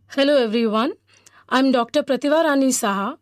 Hello everyone, I'm Dr. Prativa Rani Saha,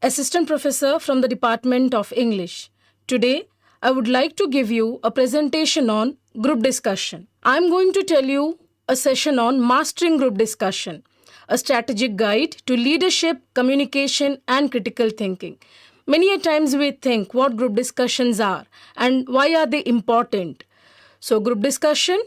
Assistant Professor from the Department of English. Today, I would like to give you a presentation on group discussion. I'm going to tell you a session on mastering group discussion, a strategic guide to leadership, communication and critical thinking. Many a times we think what group discussions are and why are they important. So group discussion,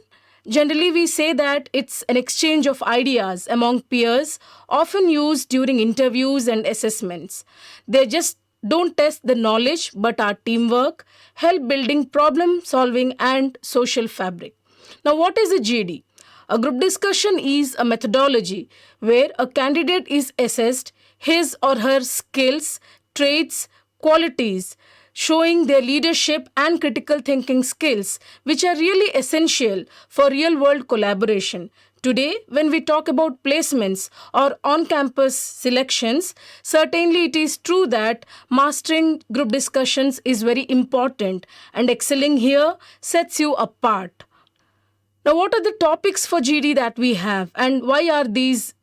generally we say that it's an exchange of ideas among peers, often used during interviews and assessments. They just don't test the knowledge but our teamwork, help building problem solving and social fabric. Now what is a GD? A group discussion is a methodology where a candidate is assessed his or her skills, traits, qualities, showing their leadership and critical thinking skills, which are really essential for real-world collaboration. Today, when we talk about placements or on-campus selections, certainly it is true that mastering group discussions is very important and excelling here sets you apart. Now, what are the topics for GD that we have and why are these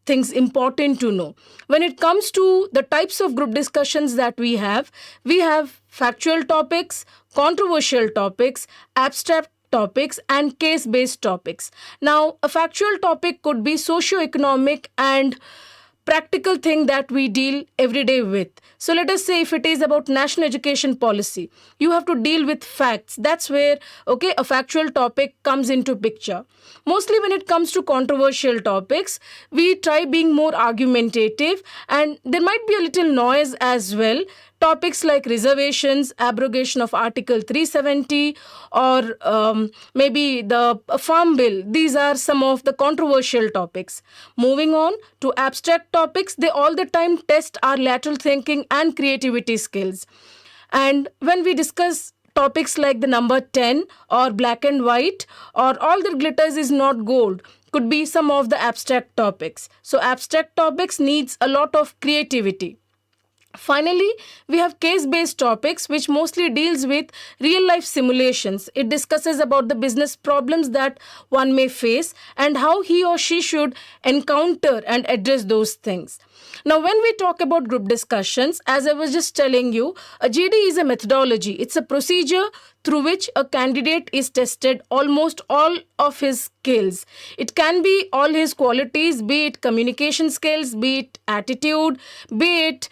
things important to know? When it comes to the types of group discussions that we have factual topics, controversial topics, abstract topics and case-based topics. Now, a factual topic could be socio-economic and practical thing that we deal every day with. So let us say if it is about national education policy, you have to deal with facts. That's where, a factual topic comes into picture. Mostly when it comes to controversial topics, we try being more argumentative and there might be a little noise as well. Topics like reservations, abrogation of Article 370 or maybe the Farm Bill. These are some of the controversial topics. Moving on to abstract topics, they all the time test our lateral thinking and creativity skills. And when we discuss topics like the number 10 or black and white or all that glitters is not gold, could be some of the abstract topics. So abstract topics needs a lot of creativity. Finally, we have case-based topics which mostly deals with real-life simulations. It discusses about the business problems that one may face and how he or she should encounter and address those things. Now, when we talk about group discussions, as I was just telling you, a GD is a methodology. It's a procedure through which a candidate is tested almost all of his skills. It can be all his qualities, be it communication skills, be it attitude, be it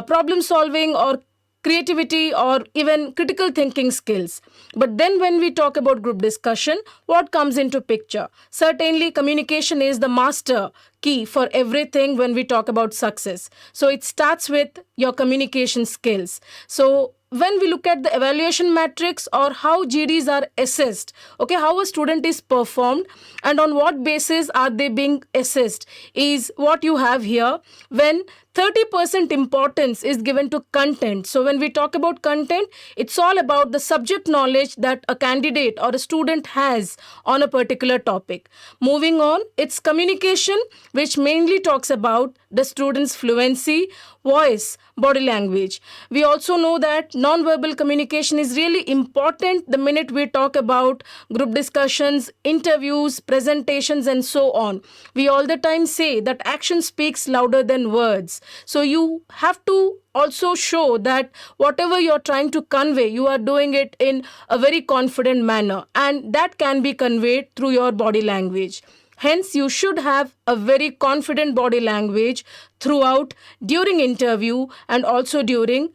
problem solving or creativity or even critical thinking skills. But then when we talk about group discussion, what comes into picture? Certainly communication is the master key for everything when we talk about success. So it starts with your communication skills. So when we look at the evaluation metrics or how GDs are assessed, how a student is performed and on what basis are they being assessed is what you have here. When 30% importance is given to content. So when we talk about content, it's all about the subject knowledge that a candidate or a student has on a particular topic. Moving on, it's communication, which mainly talks about the student's fluency, voice, body language. We also know that non-verbal communication is really important the minute we talk about group discussions, interviews, presentations, and so on. We all the time say that action speaks louder than words. So you have to also show that whatever you're trying to convey, you are doing it in a very confident manner, and that can be conveyed through your body language. Hence, you should have a very confident body language throughout, during interview, and also during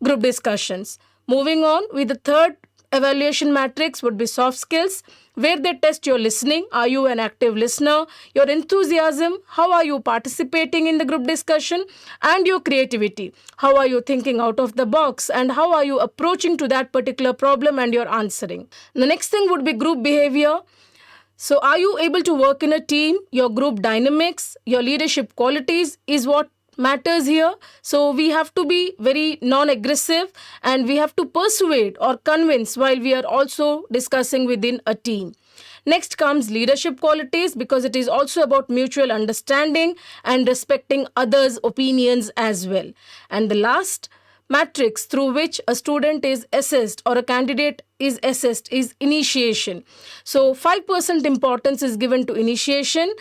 group discussions. Moving on with the third evaluation matrix would be soft skills, where they test your listening. Are you an active listener? Your enthusiasm, how are you participating in the group discussion? And your creativity, how are you thinking out of the box? And how are you approaching to that particular problem and you're answering? The next thing would be group behavior. So are you able to work in a team? Your group dynamics, your leadership qualities is what matters here. So we have to be very non-aggressive and we have to persuade or convince while we are also discussing within a team. Next comes leadership qualities, because it is also about mutual understanding and respecting others' opinions as well. And the last matrix through which a student is assessed or a candidate is assessed is initiation. So 5% importance is given to initiation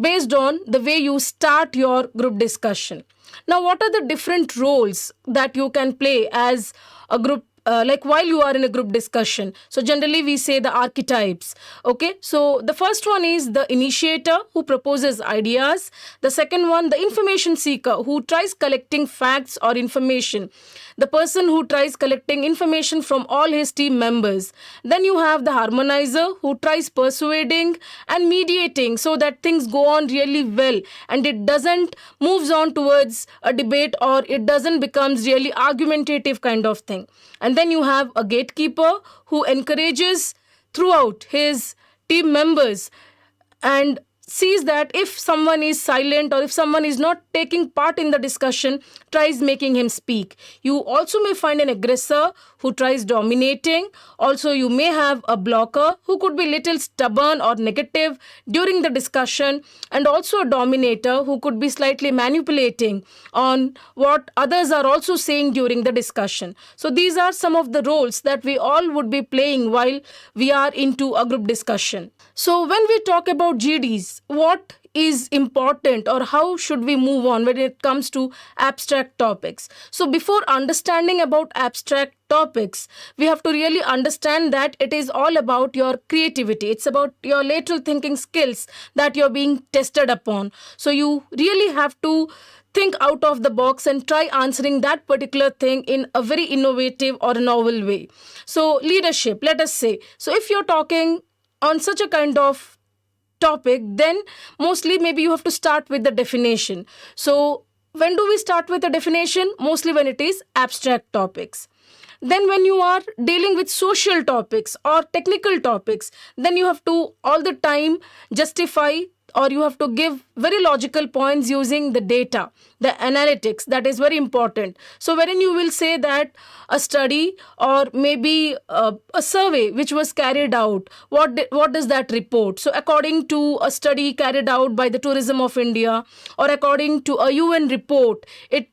based on the way you start your group discussion. Now, what are the different roles that you can play as a group, like while you are in a group discussion? So generally we say the archetypes. Okay, so the first one is the initiator who proposes ideas. The second one, the information seeker who tries collecting facts or information. The person who tries collecting information from all his team members. Then you have the harmonizer who tries persuading and mediating so that things go on really well and it doesn't moves on towards a debate or it doesn't becomes really argumentative kind of thing. And then you have a gatekeeper who encourages throughout his team members and sees that if someone is silent or if someone is not taking part in the discussion, tries making him speak. You also may find an aggressor who tries dominating. Also, you may have a blocker who could be little stubborn or negative during the discussion, and also a dominator who could be slightly manipulating on what others are also saying during the discussion. So these are some of the roles that we all would be playing while we are into a group discussion. So when we talk about GDs, what is important or how should we move on when it comes to abstract topics? So before understanding about abstract topics, we have to really understand that it is all about your creativity. It's about your lateral thinking skills that you're being tested upon. So you really have to think out of the box and try answering that particular thing in a very innovative or a novel way. So leadership, let us say. So if you're talking on such a kind of topic, then mostly maybe you have to start with the definition. So when do we start with the definition? Mostly when it is abstract topics. Then when you are dealing with social topics or technical topics, then you have to all the time justify or you have to give very logical points using the data, the analytics. That is very important. So wherein you will say that a study or maybe a survey which was carried out, what does that report? So according to a study carried out by the Tourism of India or according to a UN report, it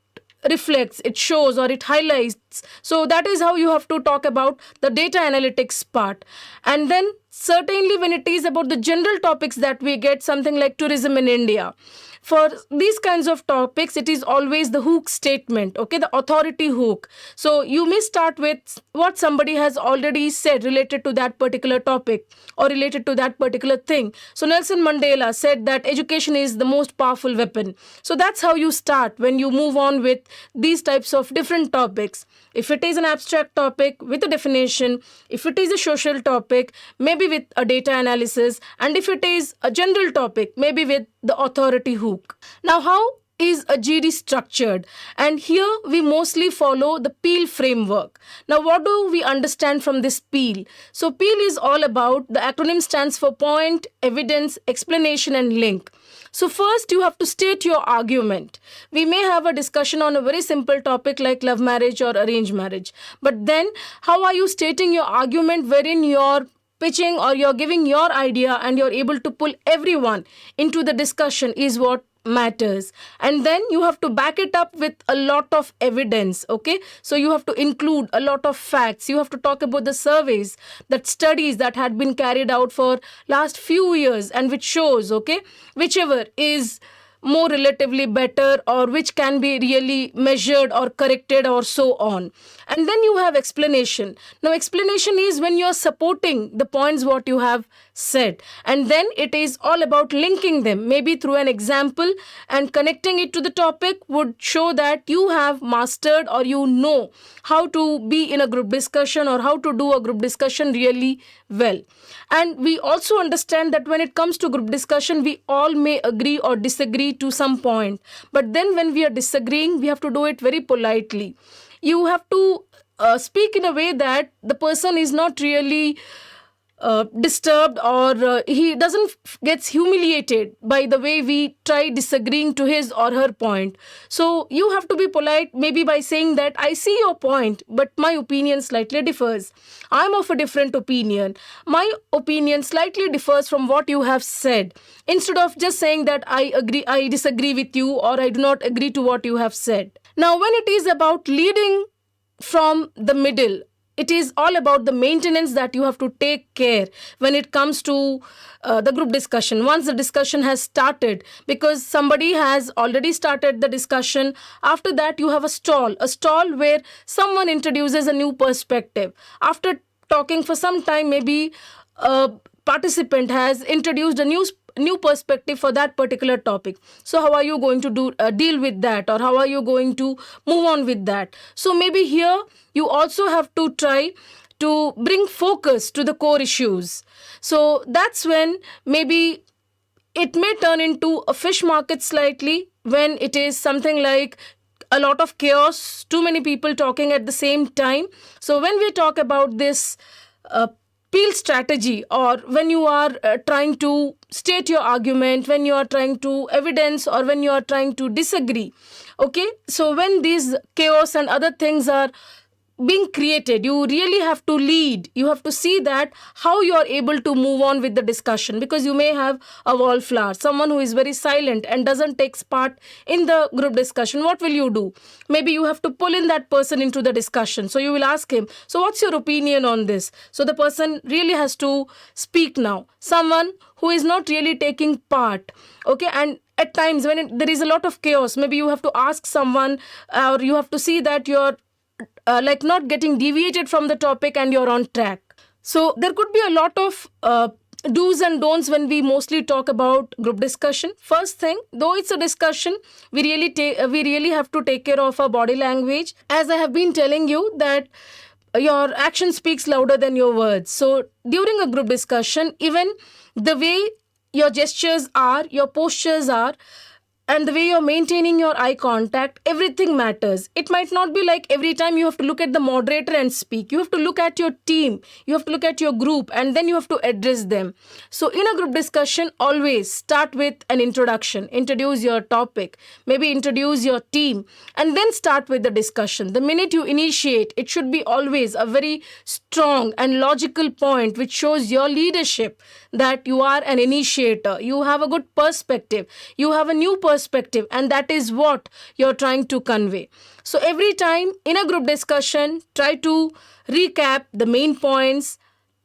reflects, it shows, or it highlights. So that is how you have to talk about the data analytics part. And then certainly when it is about the general topics that we get, something like tourism in India, for these kinds of topics, it is always the hook statement, okay, the authority hook. So you may start with what somebody has already said related to that particular topic or related to that particular thing. So Nelson Mandela said that education is the most powerful weapon. So that's how you start when you move on with these types of different topics. If it is an abstract topic with a definition, if it is a social topic, maybe with a data analysis, and if it is a general topic, maybe with the authority hook. Now, how is a GD structured? And here we mostly follow the PEEL framework. Now, what do we understand from this PEEL? So PEEL is all about, the acronym stands for point, evidence, explanation, and link. So first you have to state your argument. We may have a discussion on a very simple topic like love marriage or arranged marriage. But then how are you stating your argument wherein you're pitching or you're giving your idea and you're able to pull everyone into the discussion is what matters. And then you have to back it up with a lot of evidence, okay? So you have to include a lot of facts. You have to talk about the surveys, that studies that had been carried out for last few years and which shows, okay, whichever is more relatively better or which can be really measured or corrected or so on. And then you have explanation. Now explanation is when you're supporting the points what you have said, and then it is all about linking them maybe through an example and connecting it to the topic would show that you have mastered or you know how to be in a group discussion or how to do a group discussion really well. And we also understand that when it comes to group discussion, we all may agree or disagree to some point. But then when we are disagreeing, we have to do it very politely. You have to speak in a way that the person is not really disturbed or he doesn't gets humiliated by the way we try disagreeing to his or her point. So you have to be polite maybe by saying that I see your point, but my opinion slightly differs. I'm of a different opinion. My opinion slightly differs from what you have said. Instead of just saying that I disagree with you or I do not agree to what you have said. Now, when it is about leading from the middle, it is all about the maintenance that you have to take care when it comes to the group discussion. Once the discussion has started, because somebody has already started the discussion, after that you have a stall where someone introduces a new perspective. After talking for some time, maybe a participant has introduced a new perspective for that particular topic. So how are you going to deal with that, or how are you going to move on with that? So maybe here you also have to try to bring focus to the core issues. So that's when maybe it may turn into a fish market slightly, when it is something like a lot of chaos, too many people talking at the same time. So when we talk about this peel strategy, or when you are trying to state your argument, when you are trying to evidence, or when you are trying to disagree, okay, so when these chaos and other things are being created, you really have to lead. You have to see that how you are able to move on with the discussion, because you may have a wallflower, someone who is very silent and doesn't take part in the group discussion. What will you do? Maybe you have to pull in that person into the discussion. So you will ask him, so what's your opinion on this? So the person really has to speak now. Someone who is not really taking part, okay, and at times when there is a lot of chaos, maybe you have to ask someone, or you have to see that you're not getting deviated from the topic and you're on track. So there could be a lot of do's and don'ts when we mostly talk about group discussion. First thing, though it's a discussion, we really have to take care of our body language. As I have been telling you that your action speaks louder than your words. So during a group discussion, even the way your gestures are, your postures are, and the way you're maintaining your eye contact, everything matters. It might not be like every time you have to look at the moderator and speak. You have to look at your team, you have to look at your group, and then you have to address them. So in a group discussion, always start with an introduction. Introduce your topic, maybe introduce your team, and then start with the discussion. The minute you initiate, it should be always a very strong and logical point which shows your leadership, that you are an initiator, you have a good perspective, you have a new perspective, and that is what you're trying to convey. So every time in a group discussion, try to recap the main points,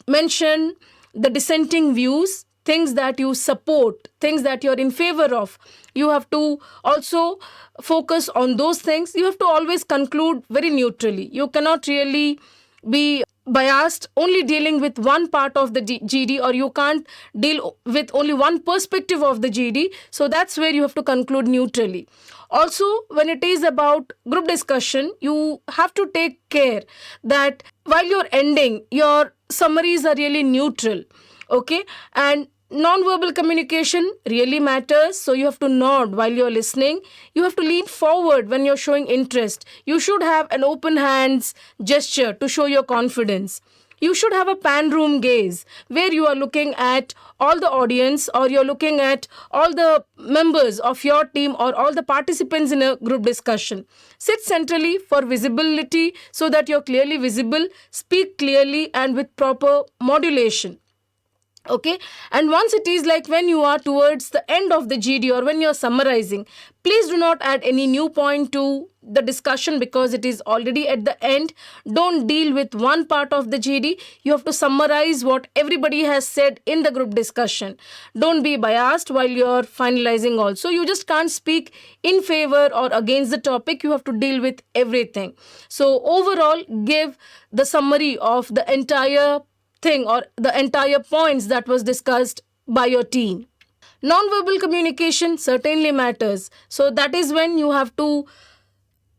mention the dissenting views, things that you support, things that you're in favor of. You have to also focus on those things. You have to always conclude very neutrally. You cannot really be biased, only dealing with one part of the GD, or you can't deal with only one perspective of the GD. So that's where you have to conclude neutrally. Also, when it is about group discussion, you have to take care that while you're ending, your summaries are really neutral, okay? And non-verbal communication really matters. So you have to nod while you're listening. You have to lean forward when you're showing interest. You should have an open hands gesture to show your confidence. You should have a pan room gaze where you are looking at all the audience, or you're looking at all the members of your team, or all the participants in a group discussion. Sit centrally for visibility so that you're clearly visible. Speak clearly and with proper modulation. Okay, and once it is like when you are towards the end of the GD, or when you're summarizing, please do not add any new point to the discussion, because it is already at the end. Don't deal with one part of the GD. You have to summarize what everybody has said in the group discussion. Don't be biased while you're finalizing also. You just can't speak in favor or against the topic. You have to deal with everything. So overall, give the summary of the entire thing, or the entire points that was discussed by your team. Non-verbal communication certainly matters. So that is when you have to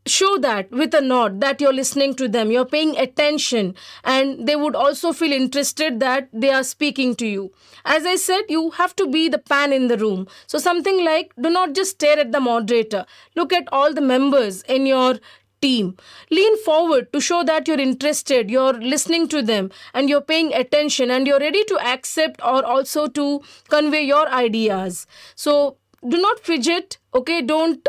show that with a nod that you're listening to them, you're paying attention, and they would also feel interested that they are speaking to you. As I said, you have to be the pan in the room. So something like, do not just stare at the moderator. Look at all the members in your team. Lean forward to show that you're interested, you're listening to them, and you're paying attention, and you're ready to accept or also to convey your ideas. So do not fidget, okay? Don't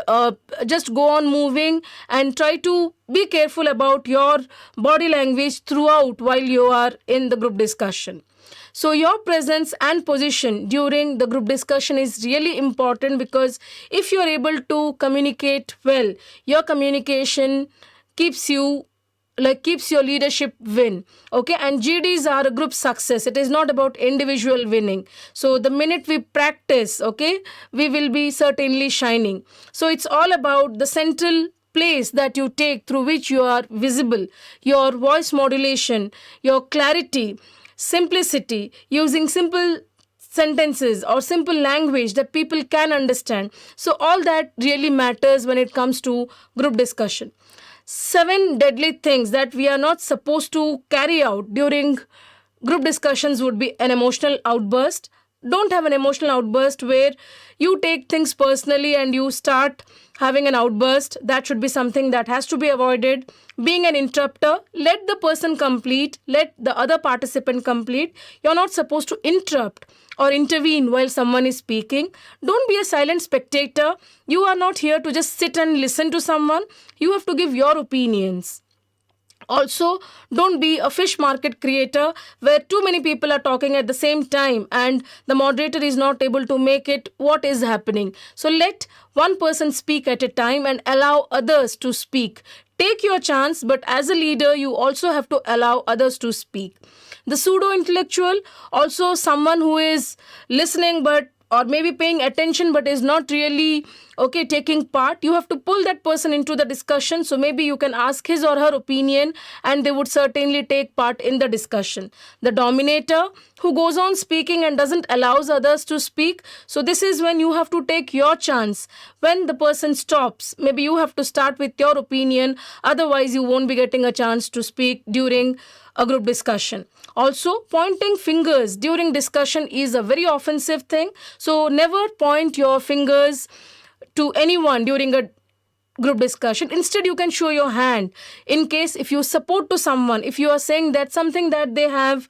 just go on moving, and try to be careful about your body language throughout while you are in the group discussion. So your presence and position during the group discussion is really important, because if you are able to communicate well, your communication keeps your leadership win, okay? And GDs are a group success. It is not about individual winning. So the minute we practice, okay, we will be certainly shining. So it's all about the central place that you take through which you are visible, your voice modulation, your clarity, simplicity, using simple sentences or simple language that people can understand. So all that really matters when it comes to group discussion. 7 deadly things that we are not supposed to carry out during group discussions would be an emotional outburst. Don't have an emotional outburst where you take things personally and you start having an outburst. That should be something that has to be avoided. Being an interrupter, let the person complete, let the other participant complete. You're not supposed to interrupt or intervene while someone is speaking. Don't be a silent spectator. You are not here to just sit and listen to someone. You have to give your opinions. Also, don't be a fish market creator where too many people are talking at the same time and the moderator is not able to make it what is happening. So let one person speak at a time and allow others to speak. Take your chance, but as a leader, you also have to allow others to speak. The pseudo-intellectual, also someone who is listening or maybe paying attention but is not really taking part. You have to pull that person into the discussion. So maybe you can ask his or her opinion and they would certainly take part in the discussion. The dominator, who goes on speaking and doesn't allow others to speak. So this is when you have to take your chance. When the person stops, maybe you have to start with your opinion. Otherwise, you won't be getting a chance to speak during a group discussion. Also, pointing fingers during discussion is a very offensive thing. So never point your fingers to anyone during a group discussion. Instead, you can show your hand in case if you support to someone, if you are saying that something that they have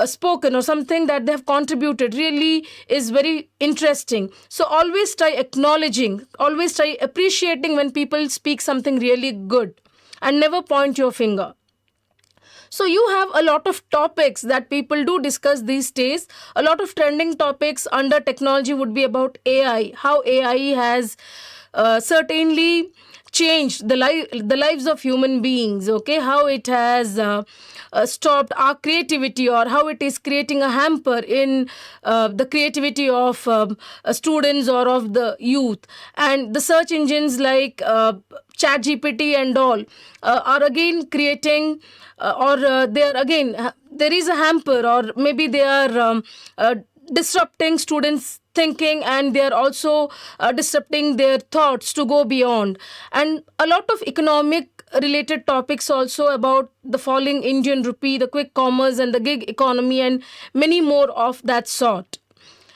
spoken or something that they have contributed really is very interesting. So always try acknowledging, always try appreciating when people speak something really good, and never point your finger. So you have a lot of topics that people do discuss these days. A lot of trending topics under technology would be about AI, how AI has certainly changed the lives of human beings, okay? How it has stopped our creativity, or how it is creating a hamper in the creativity of students or of the youth. And the search engines like ChatGPT and all are again creating there is a hamper, or maybe they are disrupting students' thinking, and they are also disrupting their thoughts to go beyond. And a lot of economic related topics also about the falling Indian rupee, the quick commerce and the gig economy, and many more of that sort.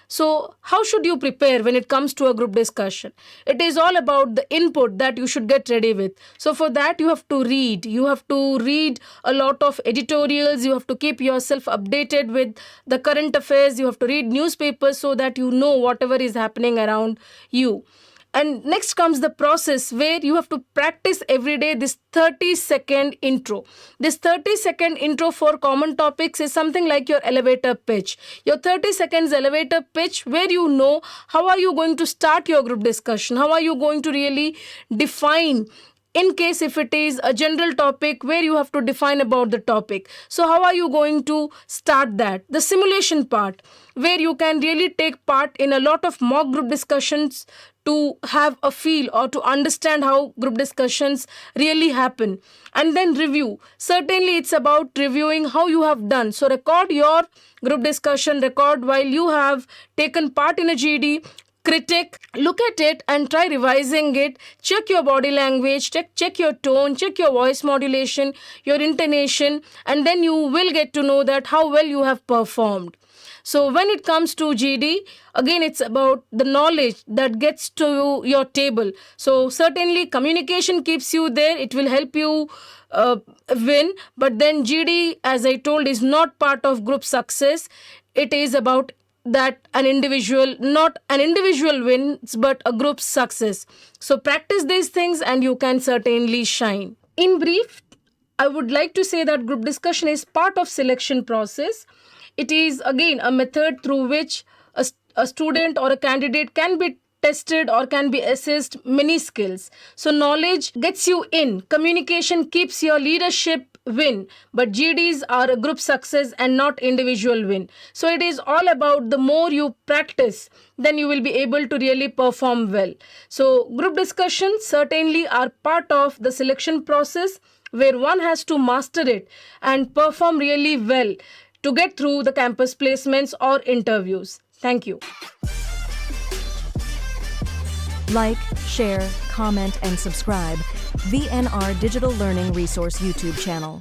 So how should you prepare when it comes to a group discussion? It is all about the input that you should get ready with. So for that, you have to read. You have to read a lot of editorials. You have to keep yourself updated with the current affairs. You have to read newspapers so that you know whatever is happening around you. And next comes the process where you have to practice every day this 30-second intro. This 30-second intro for common topics is something like your elevator pitch. Your 30 seconds elevator pitch, where you know how are you going to start your group discussion, how are you going to really define, in case if it is a general topic where you have to define about the topic. So how are you going to start that? The simulation part, where you can really take part in a lot of mock group discussions to have a feel or to understand how group discussions really happen. And then review. Certainly it's about reviewing how you have done. So record your group discussion, record while you have taken part in a GD, critic, look at it and try revising it. Check your body language, check your tone, check your voice modulation, your intonation, and then you will get to know that how well you have performed. So when it comes to GD, again, it's about the knowledge that gets to your table. So certainly communication keeps you there. It will help you win. But then GD, as I told, is not part of group success. It is about that not an individual wins, but a group success. So practice these things and you can certainly shine. In brief, I would like to say that group discussion is part of selection process. It is again a method through which a student or a candidate can be tested or can be assessed many skills. So knowledge gets you in, communication keeps your leadership win, but GDs are a group success and not individual win. So it is all about the more you practice, then you will be able to really perform well. So group discussions certainly are part of the selection process where one has to master it and perform really well to get through the campus placements or interviews. Thank you. Like, share, comment, and subscribe VNR Digital Learning Resource YouTube channel.